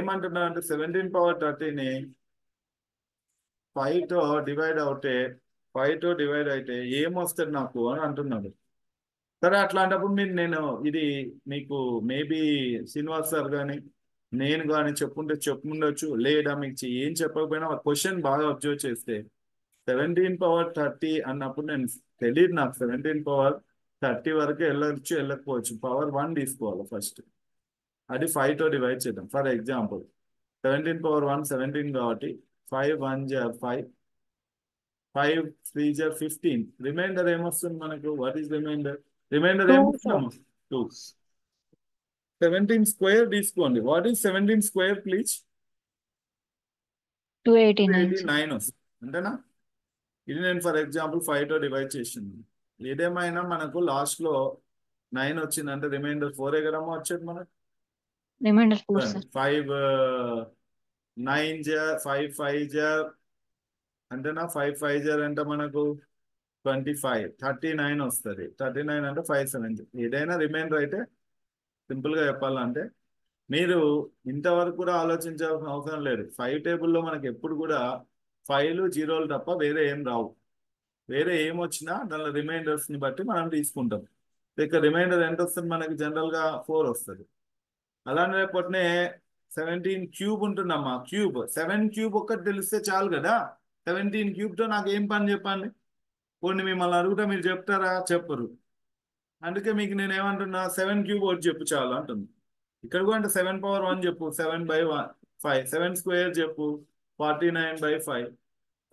ఏమంటున్నా అంటే 17 power 30ని 5తో divide అయితే ఏమొస్తుంది నాకు అని అంటున్నాడు. సరే అట్లాంటప్పుడు నేను ఇది మీకు మేబీ శ్రీనివాస్ సార్ కానీ నేను కానీ చెప్పుండొచ్చు, లేదా మీకు ఏం చెప్పకపోయినా క్వశ్చన్ బాగా అబ్జర్వ్ చేస్తే 17 పవర్ 30 అన్నప్పుడు తెలియదు నాకు 17 పవర్ 30 వరకు వెళ్ళొచ్చు వెళ్ళకపోవచ్చు. పవర్ 1 తీసుకోవాలి ఫస్ట్, అది 5తో డివైడ్ చేద్దాం. ఫర్ ఎగ్జాంపుల్ 17 పవర్ 1 17 కాబట్టి 5 1 5, 5 3 15. రిమైండర్ ఏమొస్తుంది మనకు? What is reminder? Reminder 2, sir. ఏమొస్తున్నాము? 2. 17 స్క్వేర్ తీసుకోండి. What is 17 square please? 289, sir. 289 వస్తుంది అంతేనా? ఇది నేను ఫర్ ఎగ్జాంపుల్ 5తో డివైడ్ చేసింది. ఏదేమైనా మనకు లాస్ట్ లో 9 వచ్చిందంటే రిమైండర్ 4 కదా వచ్చేది మనకు. Remainder 4, sir. 5 9 5 5 అంతేనా? 5 5 అంటే మనకు 25, 39 వస్తుంది. 39 అంటే 5 7. ఏదైనా రిమైండర్ అయితే సింపుల్ గా చెప్పాలంటే మీరు ఇంతవరకు కూడా ఆలోచించాల్సిన అవసరం లేదు. 5 టేబుల్లో మనకి ఎప్పుడు కూడా 5లు 0లు తప్ప వేరే ఏం రావు. వేరే ఏమొచ్చినా దానిలో రిమైండర్స్ ని బట్టి మనం తీసుకుంటాం. ఇక రిమైండర్ ఎంత వస్తుంది మనకి? జనరల్ గా 4 వస్తుంది. అలానే రేపటినే 17 క్యూబ్ ఉంటుందమ్మా. 7 క్యూబ్ ఒక్కటి తెలిస్తే చాలు కదా. 17 క్యూబ్ తో నాకు ఏం పని చెప్పండి. కొన్ని మిమ్మల్ని అడుగుతా, మీరు చెప్తారా? చెప్పరు. అందుకే మీకు నేను ఏమంటున్నా, 7 క్యూబ్ ఒకటి చెప్పు చాలు అంటుంది. ఇక్కడ కూడా అంటే 7 పవర్ 1 చెప్పు, 7/5. 7 స్క్వేర్ చెప్పు, 49/5.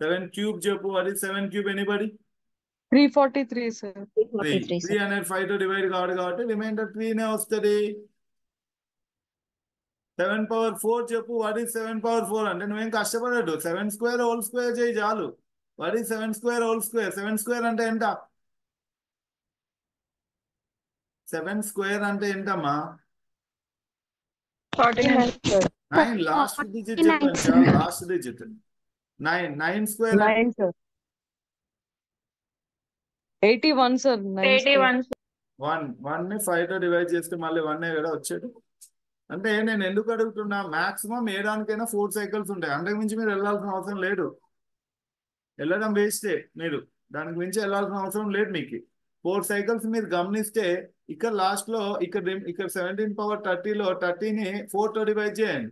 7 క్యూబ్ చెప్పు, అది 7 క్యూబ్ ఎనీబడి? 343, sir. 343, 3 sir. అనేది 5తో డివైడ్ కాదు కాబట్టి రిమైండర్ 3నే వస్తుంది. 7/4 చెప్పు, వాట్ ఈస్ 7/4 అంటే నువ్వేం కష్టపడద్దు. 7 స్క్వేర్ హోల్ స్క్వేర్ చేయి చాలు. What is 7 square whole square? 7 square అంటే ఎంత? 7 స్క్వేర్ అంటే ఎంతమ్మా? 49, sir. 9. లాస్ట్ డిజిట్ చెప్పండి చాలు. Last digit 9. 9 square 9, sir. 81, sir. 9 square. 81. 1 ని 5తో డివైడ్ చేస్తే మళ్ళీ 1 కదా వచ్చేది. అంటే నేను ఎందుకు అడుగుతున్నా, మాక్సిమం ఏడానికైనా 4 సైకిల్స్ ఉంటాయి. అంతకు మించి మీరు వెళ్ళాల్సిన అవసరం లేదు. వెళ్ళడం వేస్టే. మీరు దానికి మించి వెళ్ళాల్సిన అవసరం లేదు మీకు. 4 సైకిల్స్ మీరు గమనిస్తే ఇక్కడ లాస్ట్ లో ఇక్కడ 17/30లో 30ని 4తో డివైడ్ చేయండి.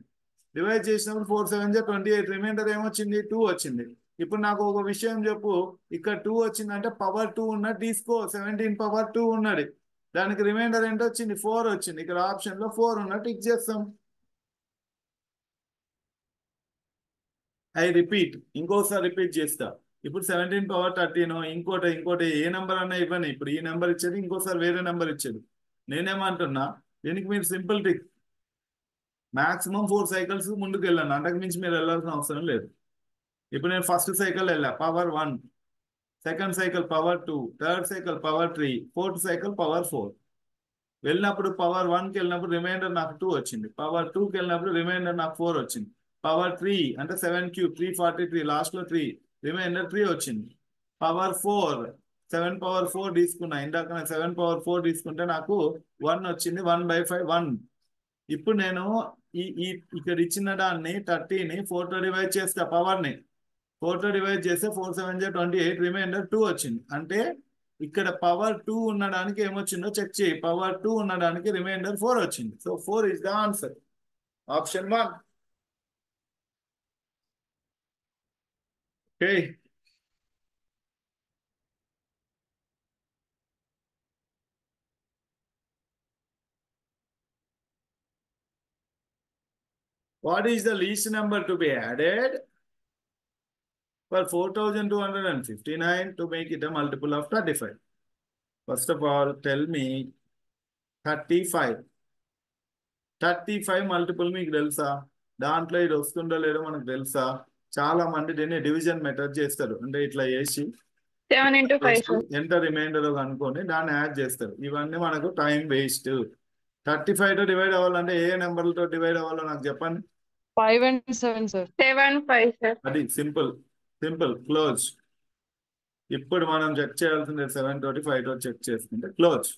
డివైడ్ చేసినప్పుడు 4 7 28. రిమైండర్ ఏమొచ్చింది? 2 వచ్చింది. ఇప్పుడు నాకు ఒక విషయం చెప్పు, ఇక్కడ 2 వచ్చిందంటే పవర్ 2 ఉన్నది తీసుకో. 17/2 ఉన్నది, దానికి రిమైండర్ ఎంత వచ్చింది? 4 వచ్చింది. ఇక్కడ ఆప్షన్ లో 4 ఉన్నట్టు టిక్ చేస్తాం. ఐ రిపీట్, ఇంకోసారి రిపీట్ చేస్తా. ఇప్పుడు 17/13 ఇంకోటి ఏ నెంబర్ అన్నా ఇవ్వని. ఇప్పుడు ఈ నెంబర్ ఇచ్చేది, ఇంకోసారి వేరే నెంబర్ ఇచ్చేది. నేనేమంటున్నా, దీనికి మీరు సింపుల్ టిక్, మాక్సిమం 4 సైకిల్స్ ముందుకు వెళ్ళాను. అంతకు మించి మీరు వెళ్ళాల్సిన అవసరం లేదు. ఇప్పుడు నేను ఫస్ట్ సైకిల్ వెళ్ళా, power 1. Second cycle power 2. Third cycle power 3. Fourth cycle power 4. వెళ్ళినప్పుడు పవర్ 1కి వెళ్ళినప్పుడు రిమైండర్ నాకు 2 వచ్చింది. పవర్ 2కి వెళ్ళినప్పుడు రిమైండర్ నాకు 4 వచ్చింది. పవర్ 3 అంటే 7 క్యూబ్ 343. లాస్ట్ లో 3, రిమైండర్ 3 వచ్చింది. పవర్ 4, 7/4 తీసుకున్నా. ఇందాక 7/4 తీసుకుంటే నాకు 1 వచ్చింది. 1/5 1. ఇప్పుడు నేను ఇక్కడ ఇచ్చిన దాన్ని 30ని 4తో డివైడ్ చేస్తా. పవర్ ని 4తో డివైడ్ చేస్తే 4 7 28. రిమైండర్ 2 వచ్చింది. అంటే ఇక్కడ పవర్ 2 ఉండడానికి ఏమొచ్చిందో చెక్ చేయి. పవర్ 2 ఉండడానికి రిమైండర్ 4 వచ్చింది. So 4 is the answer. Option 1. Okay. What is the least number to be added for 4259 to make it a multiple of 35? First of all, tell me 35. 35 multiple మీకు తెలుసా? దాంట్లో ఇది వస్తుందో లేదో మనకు తెలుసా? చాలా మంది దీన్ని డివిజన్ మెథడ్ చేస్తారు. అంటే ఇట్లా చేసి 7 into 5, sir. ఎంత రిమైండర్ అనుకొని దాన్ని యాడ్ చేస్తారు. ఇవన్నీ మనకు టైం వేస్ట్. 35తో డివైడ్ అవ్వాలంటే ఏ నెంబర్లతో డివైడ్ అవ్వాలో నాకు చెప్పండి. 5 and 7, sir. 7 5, sir. అది సింపుల్ క్లోజ్. ఇప్పుడు మనం చెక్ చేయాల్సింది 7 తోటి 5 తోటి చెక్ చేసుకుంటే క్లోజ్.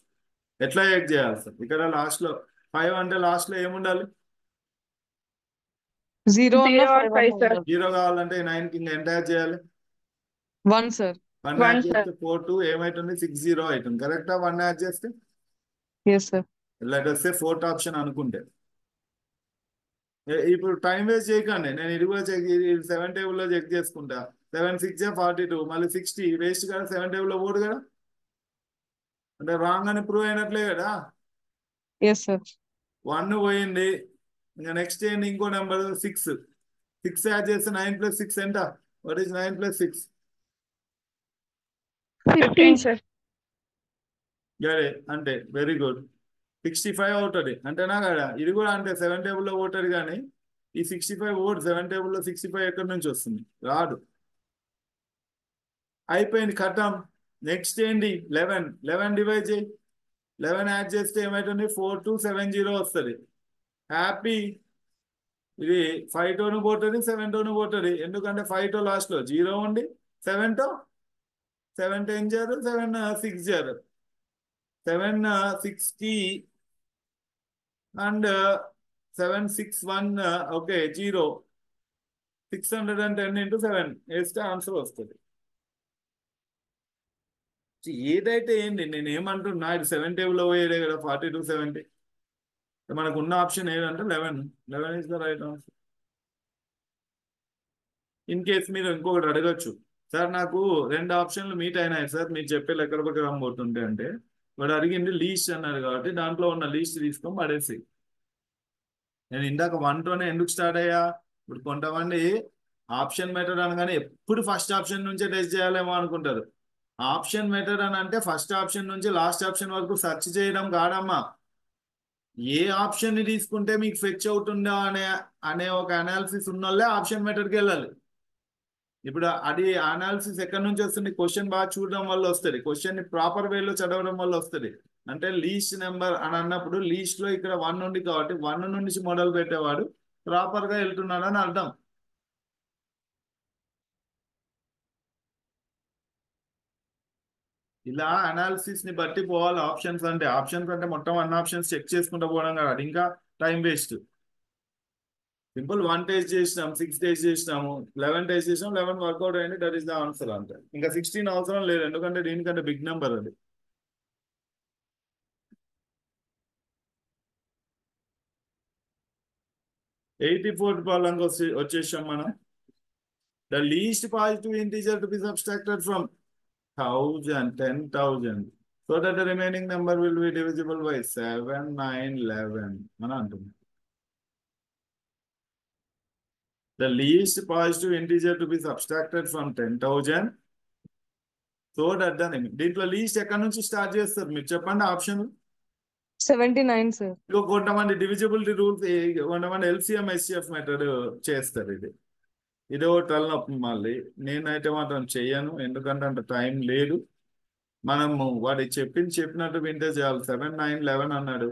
ఎట్లా చెక్ చేయాలి సార్? ఇక్కడ లాస్ట్ లో 5 అంటే లాస్ట్ లో ఏముండాలి? జీరో అన్న 0 or 5 5 అన్న sir. ఉండదు. 0 కావాలంటే 9 కి ఇంకా ఎంత యాడ్ చేయాలి? 1 సార్. 1 add 1 sir. చేస్తే 4 2 ఏమైతుంది? 60 అవుతుంది. కరెక్టా? 1 యాడ్ చేస్తే yes sir. Let us say fourth option అనుకుంటే ఇప్పుడు టైం వేస్ట్ చేయకండి. నేను ఇది కూడా చెక్ 7 టేబుల్లో చెక్ చేసుకుంటా. 7 6 42 మళ్ళీ 60 వేస్ట్ కదా, 7 టేబుల్లో పోదు కదా, అంటే రాంగ్ అని ప్రూవ్ అయినట్లే కదా. Yes sir. 1 పోయింది. ఇంకా నెక్స్ట్ ఏంటి? ఇంకో నెంబర్ 6 యాడ్ చేస్తే 9 + 6 ఎంత? What is 9 + 6? 15 sir. గడే అంటే వెరీ గుడ్. 65 అవుతుంది అంటేనా కదా. ఇది కూడా అంటే 7 టేబుల్లో పోతుంది కానీ ఈ 65 ఓట్ 7 టేబుల్లో 65 ఎక్కడి నుంచి వస్తుంది? రాదు. అయిపోయింది, కథం. నెక్స్ట్ ఏంటి? 11 డివైడ్ చేయి. 11 యాడ్ చేస్తే ఏమవుతుంది? 4270 వస్తుంది. హ్యాపీ. ఇది 5 టోను పోతుంది, 7 టోను పోతుంది. ఎందుకంటే 5 టో లాస్ట్లో 0 ఉండి 7 టో 7 10 0 7 6 0 7 60 అండ్ 7 6 1 ఓకే 0 610 into 7 వేస్తే ఆన్సర్ వస్తుంది. ఏదైతే ఏంటి నేను ఏమంటున్నా, ఇది 7 టేబుల్లో పోయేదే కదా 42 70. మనకు ఉన్న ఆప్షన్ ఏదంటే 11 is the right answer. In case మీరు ఇంకొకటి అడగచ్చు, సార్ నాకు 2 ఆప్షన్లు మీట్ అయినాయి సార్ మీరు చెప్పే లెక్కల ప్రకారం పోతుంటే, అంటే వాడు అడిగింది లీస్ట్ అన్నారు కాబట్టి దాంట్లో ఉన్న లీస్ట్ తీసుకొని పడేసి. నేను ఇందాక 1 తోనే ఎందుకు స్టార్ట్ అయ్యా? ఇప్పుడు కొంతమంది ఆప్షన్ మెథడ్ అనగానే ఎప్పుడు ఫస్ట్ ఆప్షన్ నుంచే టెస్ట్ చేయాలేమో అనుకుంటారు. ఆప్షన్ మెథడ్ అని అంటే ఫస్ట్ ఆప్షన్ నుంచి లాస్ట్ ఆప్షన్ వరకు సెర్చ్ చేయడం కాదమ్మా. ఏ ఆప్షన్ ని తీసుకుంటే మీకు ఫెచ్ అవుతుందా అనే ఒక అనాలిసిస్ ఉన్న వాళ్ళే ఆప్షన్ మెథడ్కి వెళ్ళాలి. ఇప్పుడు అది అనాలిసిస్ ఎక్కడి నుంచి వస్తుంది? క్వశ్చన్ బాగా చూడడం వల్ల వస్తుంది, క్వశ్చన్ ని ప్రాపర్ వేలో చదవడం వల్ల వస్తుంది. అంటే లీస్ట్ నెంబర్ అని అన్నప్పుడు లీస్ట్ లో ఇక్కడ 1 ఉంది కాబట్టి 1 నుంచి మొదలు పెట్టేవాడు ప్రాపర్ గా వెళ్తున్నాడు అని అర్థం. ఇలా అనాలిసిస్ ని బట్టి పోవాలి. ఆప్షన్స్ అంటే మొత్తం అన్ని ఆప్షన్స్ చెక్ చేసుకుంటూ పోవడం కాదు, అది ఇంకా టైం వేస్ట్. సింపుల్ 1 టెస్ట్ చేసినాం, 6 టెస్ట్ చేసినాము, 11 టెస్ట్ చేసినాం, 11 వర్కౌట్ అయింది, దట్ ఈస్ ద ఆన్సర్. అంటే ఇంకా 16 అవసరం లేదు, ఎందుకంటే దీనికంటే బిగ్ నెంబర్ అది. ఎయిటీ ఫోర్త్ ప్రాబ్లంకి వచ్చేసాం మనం. The least positive integer to be subtracted from 1000 10,000 so that the remaining number will be divisible by 7 9 11 అని అంటుంది. The least positive integer to be subtracted from 10,000 so that the దీంట్లో least ఎక్కడి నుంచి start చేస్తారు మీరు చెప్పండి ఆప్షన్. 79 సార్. ఇంకో కొంతమంది డివిజిబిలిటీ రూల్స్, కొంతమంది LCM SCF మెథడ్ చేస్తారు. ఇదో తలనొప్పి మళ్ళీ. నేనైతే మాత్రం చెయ్యను, ఎందుకంటే అంత టైం లేదు. మనము వాడి చెప్పినట్టు వింటే చాలు. 7 9 11 అన్నాడు,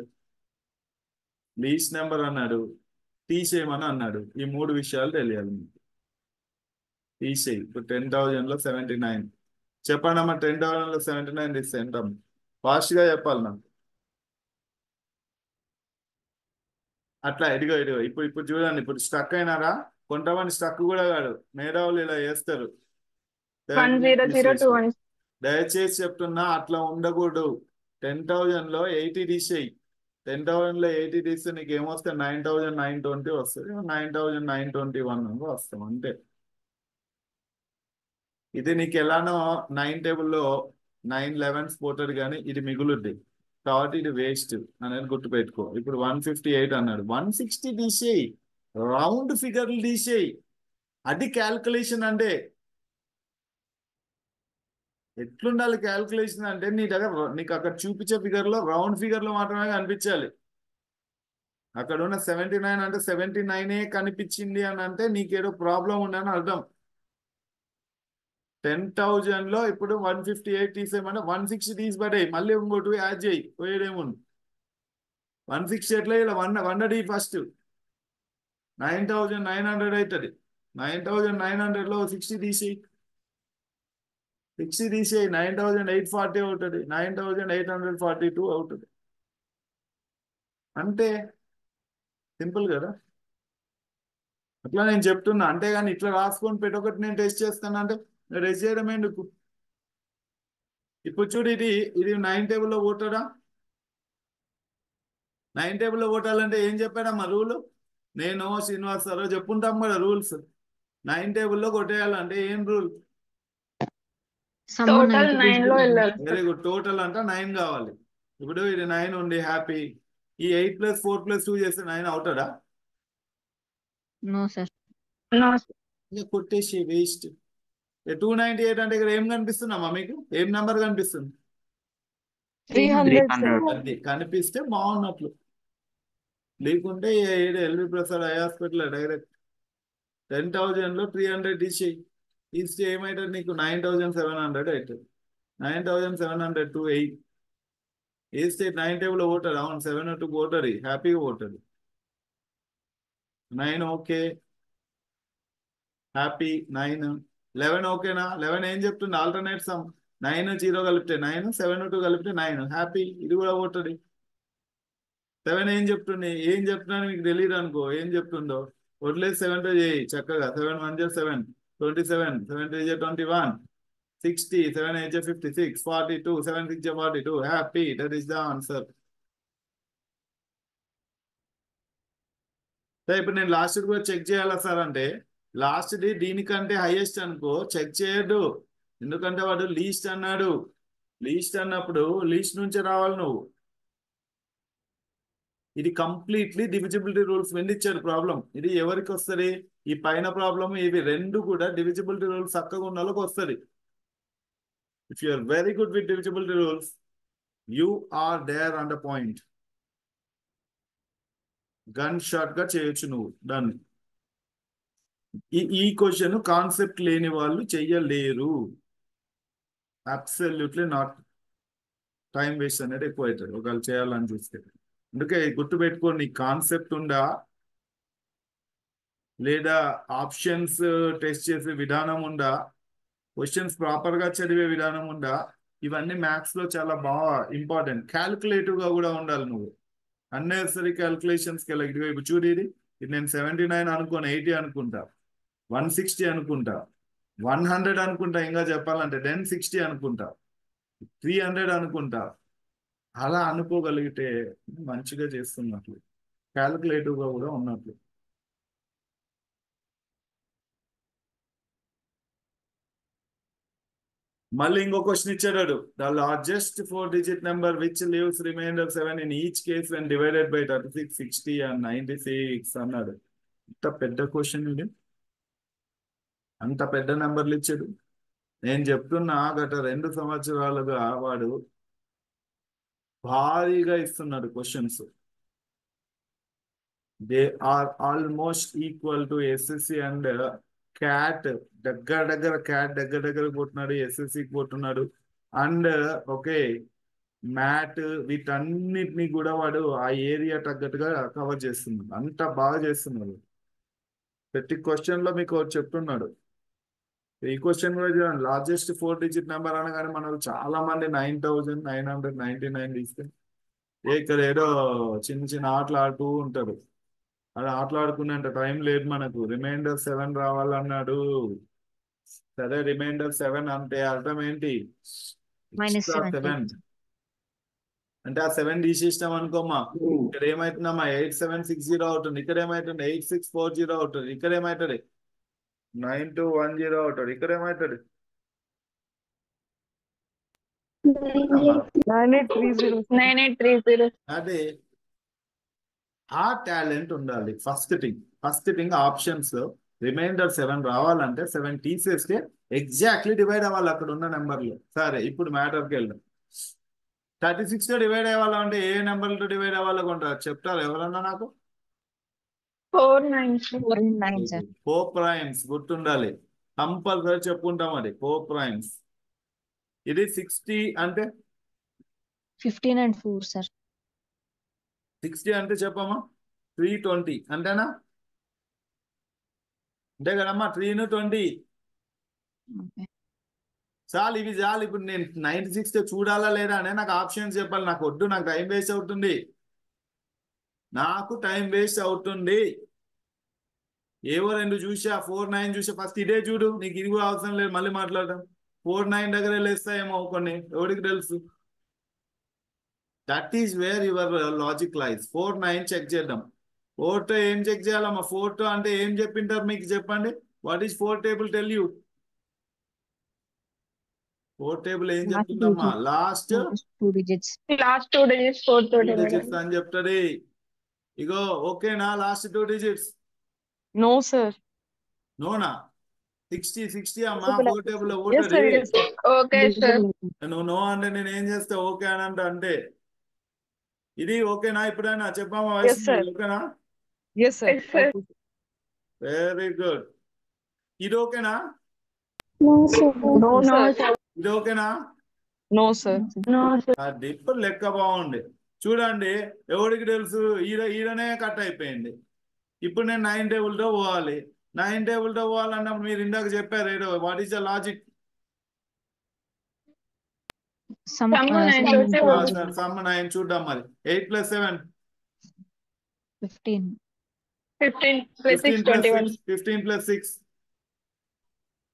లీస్ట్ నెంబర్ అన్నాడు, తీసేయమని అన్నాడు. ఈ 3 విషయాలు తెలియాలి మీకు. తీసేయి. ఇప్పుడు 10,000లో 79 చెప్పండి అమ్మా. 10,000లో 79 తీస్తే ఎంత? ఫాస్ట్ గా చెప్పాలి నాకు. అట్లా ఇదిగో ఇప్పుడు చూడండి. ఇప్పుడు స్టక్ అయినారా? కొంతమంది స్టక్ కూడా కాదు, మేధావులు ఇలా చేస్తారు. 1002 దయచేసి చెప్తున్నా, అట్లా ఉండకూడదు. 10,000లో 80 తీసేయి. 10,000లో 80 తీస్తే నీకు ఏమొస్తే 9,920 వస్తుంది. 9,921 వస్తాం అంతే. ఇది నీకు ఎలానో 9 టేబుల్లో 9 11s పోతుంది కానీ ఇది మిగులుద్ది కాబట్టి ఇది వేస్ట్ అనేది గుర్తుపెట్టుకో. ఇప్పుడు 158 అన్నాడు, 160 తీసేయి, రౌండ్ ఫిగర్లు తీసేయి. అది క్యాల్కులేషన్ అంటే. ఎట్లుండాలి క్యాల్కులేషన్ అంటే, నీ దగ్గర నీకు అక్కడ చూపించే ఫిగర్లో రౌండ్ ఫిగర్లో మాత్రమే కనిపించాలి. అక్కడ ఉన్న 79 అంటే 79 కనిపించింది అని అంటే నీకేదో ప్రాబ్లం ఉందని అర్థం. 10,000లో ఇప్పుడు 158 తీసేయమంటే 160 తీసి పడేయి, మళ్ళీ ఇంకోటి యాడ్ చేయి, పోయేదేముంది. 160 ఎట్లా ఇలా 100 ఫస్ట్ 9,900 అవుతుంది. 9,900లో 60 తీసేయి, 9,840 అవుతుంది, 9,842 అవుతుంది. అంతే, సింపుల్ కదా. అట్లా నేను చెప్తున్నా, అంతేగాని ఇట్లా రాసుకొని పెట్టొకటి నేను టెస్ట్ చేస్తాను అంటే టెస్ట్ చేయడం ఎందుకు? ఇప్పుడు చూడు, ఇది 9 టేబుల్లో ఓటరా? 9 టేబుల్లో ఓటాలంటే ఏం చెప్పాడమ్మా రూల్? నేను శ్రీనివాస్ సార్ చెప్పుంటాం కదా రూల్స్. 9 టేబుల్లో కొట్టేయాలంటే ఏం రూల్? టోటల్ 9 లో వెళ్ళాలి వెరీ సార్. గుడ్. టోటల్ అంట 9 కావాలి. ఇప్పుడు ఇది 9 ఉంది, హ్యాపీ. ఈ 8 + 4 + 2 చేస్తే 9 అవుతాడా? No sir. No sir. ఇక కొట్టేసి వేస్ట్. 298 అంటే ఇక్కడ ఏం కనిపిస్తుందమ్మా మీకు? ఏం నెంబర్ కనిపిస్తుంది? 300 సార్. అది కనిపిస్తే బాగున్నట్లు, లేకుంటే ఏడు L V Prasad eye hospital direct 10,000లో 300 ఇస్తే ఏమవుతుంది నీకు? 9,700 అవుతుంది. 9,700 to 8 వేస్తే 9 టేబుల్ ఓటర్. అవును, 7 to ఓటర్, హ్యాపీగా ఓటర్. 9 okay, happy. 9 11 ఓకేనా? 11 ఏం చెప్తుంది? Alternate some. 9 0 కలిపితే 9, 7 2 కలిపితే 9, హ్యాపీ. ఇది కూడా ఓటది. 7 ఏం చెప్తుంది? ఏం చెప్తున్నాను మీకు తెలియదు అనుకో, ఏం చెప్తుందో వదిలేదు. 7 తో చేయి చక్కగా. 7 1 × 7 27, 7 3 × 21, 60, 7 8 × 56, 42, 7 6 × 42, happy. That is the answer. ఇప్పుడు నేను లాస్ట్ కూడా చెక్ చేయాలా సార్ అంటే, లాస్ట్ది దీనికంటే హైయెస్ట్ అనుకో చెక్ చేయొద్దు, ఎందుకంటే వాడు లీస్ట్ అన్నాడు. లీస్ట్ అన్నప్పుడు లీస్ట్ నుంచే రావాలి నువ్వు. ఇది కంప్లీట్లీ డివిజిబిలిటీ రూల్స్ వెండి ఇచ్చాడు ప్రాబ్లం. ఇది ఎవరికి వస్తుంది? ఈ పైన ప్రాబ్లం ఇవి రెండు కూడా డివిజిబిలిటీ రూల్స్ చక్కగా ఉన్న వాళ్ళకి వస్తుంది. If you are very good with divisibility rules, you are there on the point. Gunshot గా చేయొచ్చు నువ్వు దాన్ని. ఈ క్వశ్చన్ కాన్సెప్ట్ లేని వాళ్ళు చెయ్యలేరు. Absolutely not. టైం వేస్ట్ అనేది ఎక్కువ అవుతుంది ఒకవేళ చేయాలని చూస్తే. అందుకే గుర్తుపెట్టుకోండి, కాన్సెప్ట్ ఉందా లేదా ఆప్షన్స్ టెస్ట్ చేసే విధానం ఉందా, క్వశ్చన్స్ ప్రాపర్గా చదివే విధానం ఉందా, ఇవన్నీ మ్యాథ్స్ లో చాలా బాగా ఇంపార్టెంట్. క్యాల్కులేటివ్ గా కూడా ఉండాలి నువ్వు. అన్నెసరీ క్యాల్కులేషన్స్కి వెళ్ళి ఇప్పుడు చూడు, ఇది నేను 79 అనుకోను, 80 అనుకుంటా, 160 అనుకుంటా, 100 అనుకుంటా, ఇంకా చెప్పాలంటే 1060 అనుకుంటా, 300 అనుకుంటా. అలా అనుకోగలిగితే మంచిగా చేస్తున్నట్లు, క్యాల్కులేటివ్ గా కూడా ఉన్నట్లు. మళ్ళీ ఇంకో క్వశ్చన్ ఇచ్చాడు. The largest 4-digit number which leaves remainder 7 in each case when divided by 36, 60 and 96 అన్నాడు. ఇంత పెద్ద క్వశ్చన్ ఇది, అంత పెద్ద నెంబర్లు ఇచ్చాడు. నేను చెప్తున్నా గత 2 సంవత్సరాలుగా వాడు భారీగా ఇస్తున్నాడు questions. They are almost equal to SSC and CAT. CAT దగ్గర కొట్టున్నాడు, ఎస్ఎస్సికి కొట్టున్నాడు, అండ్ ఓకే మ్యాట్, వీటన్నిటిని కూడా వాడు ఆ ఏరియా తగ్గట్టుగా కవర్ చేస్తున్నాడు. అంత బాగా చేస్తున్నాడు. ప్రతి క్వశ్చన్ లో మీకు చెప్తున్నాడు. ఈ క్వశ్చన్ కూడా చూడండి, లార్జెస్ట్ 4-digit నెంబర్ అనగానే మనకు చాలా మంది 9,999 తీస్తే ఇక్కడ ఏదో చిన్న చిన్న ఆటలు ఆడుతూ ఉంటారు. అది ఆటలాడుకునేంత టైం లేదు మనకు. రిమైండర్ 7 రావాలన్నాడు. సరే, రిమైండర్ 7 అంటే అర్థం ఏంటి? -7 అంటే ఆ 7 తీసేసినాం అనుకోమ్మా, ఇక్కడ ఏమైతుందమ్మా 8760 అవుతుంది, ఇక్కడ ఏమైతుంది 8640 అవుతుంది, ఇక్కడ ఏమవుతుంది 9210 అవుతుంది, ఇక్కడ ఏమవుతుంది 9830. అదే. ఆ టాలెంట్ ఉండాలి. ఫస్ట్ థింగ్ ఆప్షన్స్ రిమైండర్ 7 రావాలంటే 7 తీసేస్తే ఎగ్జాక్ట్లీ డివైడ్ అవ్వాలి అక్కడ ఉన్న నెంబర్లు. సరే, ఇప్పుడు మ్యాటర్కి వెళ్దాం. 36 తో డివైడ్ అవ్వాలంటే ఏ నెంబర్లతో డివైడ్ అవ్వాలో కొంటారు చెప్తారు ఎవరన్నా నాకు? 4 9 సార్. 4 ప్రైమ్స్ గుర్తుండాలి, కంపల్సరీ చెప్పుకుంటాం. అది 4 ప్రైమ్స్. ఇది 60 అంటే 15 and 4 సార్. 60 అంటే చెప్పమ్మా 320 అంతేనా? అంతే కదమ్మా, 320 చాలు. ఇవి చాలు. ఇప్పుడు నేను 96 తో చూడాలా లేదా అనే నాకు ఆప్షన్స్ చెప్పాలి. నాకు వద్దు, నాకు టైం వేస్ట్ అవుతుంది. ఏవో 2 చూసా 4-9 చూసా ఫస్ట్ ఇదే చూడు, నీకు ఇది కూడా అవసరం లేదు మళ్ళీ మాట్లాడడం. 4-9 దగ్గరే లేస్తాయేమో కొన్ని, ఎవరికి తెలుసు. That is where your logic lies. 4-9 check చేద్దాం. 4 ఏం చెక్ చేయాలమ్మా? 4 అంటే ఏం చెప్పింటారు మీకు చెప్పండి. What is 4 table tell you? 4 table ఏం చెప్తుందమ్మా? Last 2 digits. Last 2 digits, 4 2 digits అని చెప్తుంది. ఇగో ఓకేనా? Last 2 digits No, sir. నోనా? 60 అమ్మా 4 టేబుల్ లో Yes, sir. ఓటది. Yes, sir. Okay, sir. నువ్వు నో అంటే నేను ఏం చేస్తా ఓకే అని అంటే ఇది ఓకేనా? ఇప్పుడైనా చెప్పామా? Yes, sir. ఓకేనా? Yes, sir. Yes, sir. Very good. ఇది ఓకేనా? No, sir. ఇది ఓకేనా? No, sir. అది ఇప్పుడు లెక్క బాగుంది. చూడండి ఎవరికి తెలుసు, ఈడనే కట్ అయిపోయింది. ఇప్పుడు నేను 9 టేబుల్తో పోవాలి. 9 టేబుల్తో పోవాలన్నప్పుడు మీరు ఇందాక చెప్పారు ఏదో, what is the logic? Some Sum 9 some 9 చూద్దాం మరి. 8 + 7 15. 15 plus 6, 21. 15 + 6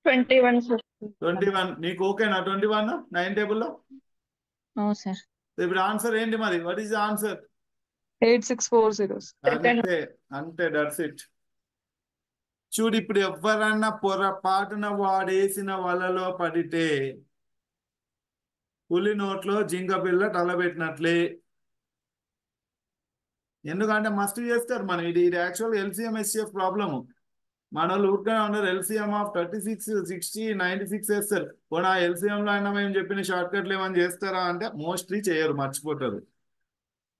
21, sir. 21. నీకు ఓకేనా 21 9 టేబుల్లో? No, sir. ఇప్పుడు ఆన్సర్ ఏంటి మరి? What is the answer? 8640. అంతే దట్స్ ఇట్. చూడు ఇప్పుడు ఎవరన్నా పొరపాటున వాడేసిన వలలో పడితే పులి నోట్లో జింక పిల్ల తలబెట్టినట్లే. ఎందుకంటే మస్ట్ చేస్తారు మనం. ఇది యాక్చువల్ ఎల్సిఎం ఎస్సిఎఫ్ ప్రాబ్లము. మన వాళ్ళు ఊరికే ఉన్నారు ఎల్సిఎం ఆఫ్ 36, 60, 96 వేస్తారు. పోనీ ఆ ఎల్సిఎంలో అయినా మేము చెప్పిన షార్ట్ కట్లు ఏమైనా చేస్తారా అంటే మోస్ట్లీ చేయరు, మర్చిపోతారు.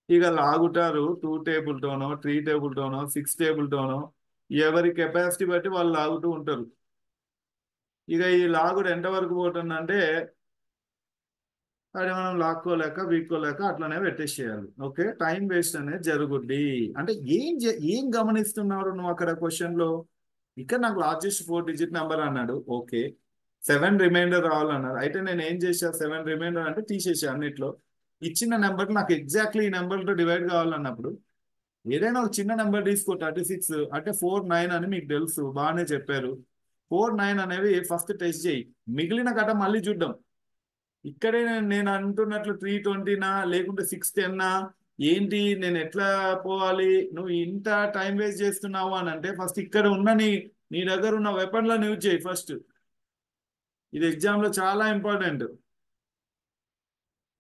ఇక లాగుతారు 2 టేబుల్తోనో 3 టేబుల్తోనో 6 టేబుల్తోనో, ఎవరి కెపాసిటీ బట్టి వాళ్ళు లాగుతూ ఉంటారు. ఇక ఈ లాగుడు ఎంతవరకు పోతుందంటే అది మనం లాక్కోలేక వీక్కోలేక అట్లనే పెట్టేసేయాలి. ఓకే, టైం వేస్ట్ అనేది జరుగుద్ది. అంటే ఏం గమనిస్తున్నారు నువ్వు అక్కడ క్వశ్చన్లో? ఇక్కడ నాకు లార్జెస్ట్ 4 డిజిట్ నెంబర్ అన్నాడు. ఓకే, 7 రిమైండర్ రావాలన్నారు. అయితే నేను ఏం చేసా? 7 రిమైండర్ అంటే తీసేసా అన్నిట్లో. ఇచ్చిన నెంబర్ నాకు ఎగ్జాక్ట్లీ ఈ నెంబర్తో డివైడ్ కావాలన్నప్పుడు ఏదైనా ఒక చిన్న నెంబర్ తీసుకో. 36 అంటే 4-9 అని మీకు తెలుసు, బాగానే చెప్పారు. 4-9 అనేవి ఫస్ట్ టెస్ట్ చేయి, మిగిలిన గట మళ్ళీ చూద్దాం. ఇక్కడే నేను అంటున్నట్లు 320నా లేకుంటే 610నా ఏంటి, నేను ఎట్లా పోవాలి? నువ్వు ఇంత టైం వేస్ట్ చేస్తున్నావు అని అంటే ఫస్ట్ ఇక్కడ ఉన్న నీ దగ్గర ఉన్న వెపన్లను యూజ్ చేయి ఫస్ట్. ఇది ఎగ్జామ్లో చాలా ఇంపార్టెంట్.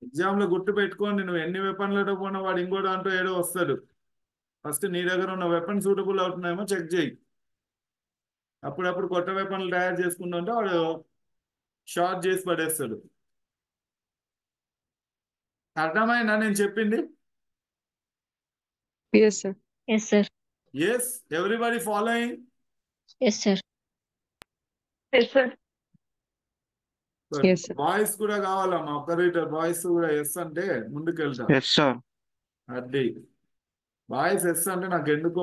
ఎగ్జామ్లో గుర్తు పెట్టుకోండి, నువ్వు ఎన్ని వెపన్లతో పోయినా వాడు ఇంకో దాంట్లో ఏదో వస్తాడు. ఫస్ట్ నీ దగ్గర ఉన్న వెపన్ సూటబుల్ అవుతున్నాయేమో చెక్ చేయి. అప్పుడప్పుడు కొత్త వెపన్లు తయారు చేసుకుంటూ ఉంటే వాడు షార్ట్ చేసి పడేస్తాడు. అర్థమైందా నేను చెప్పింది? Yes, sir. Yes, sir. Yes, everybody following? Yes, sir. Yes, sir. Yes, sir. Boys కూడా కావాలమ్మా, ఆపరేటర్ బాయ్స్ కూడా ఎస్ అంటే ముందుకెళ్తా. Yes, sir. అది బాయ్స్ ఎస్ అంటే నాకు ఎందుకో